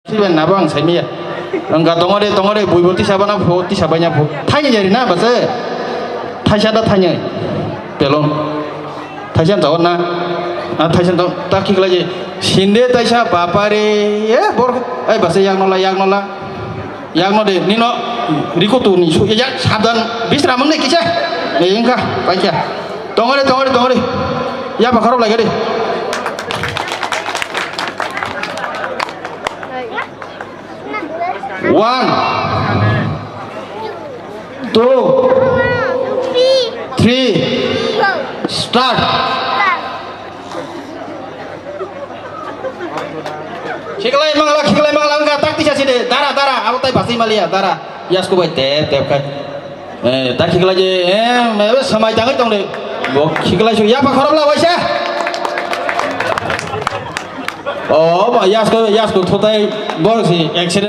Siapa nabo ang saya mia, enggak tongore buibu ti siapa nabo ti siapa nyabu, tanya jadi na bahasa, tanya ada tanya, belum, tanya tahu na, tanya tahu tak kira aja, sinde tanya bapa re, ya bor, bahasa yang nola, yang node, nino, riku tu ni, ya sadan, bis ramang ni kisah, ni engkau, baca, tongore, ya bakarop lagi deh. One, two, three, start. Kikalai mangala enggak tak tisha sini. Dara, apa tay basi malia dara. Yas ko bai tep kan. Tak kikalai je samai jangan tong deh. Bo kikalai su ya pak khorop la waisa. Oh, yas ko thotai bor si accident.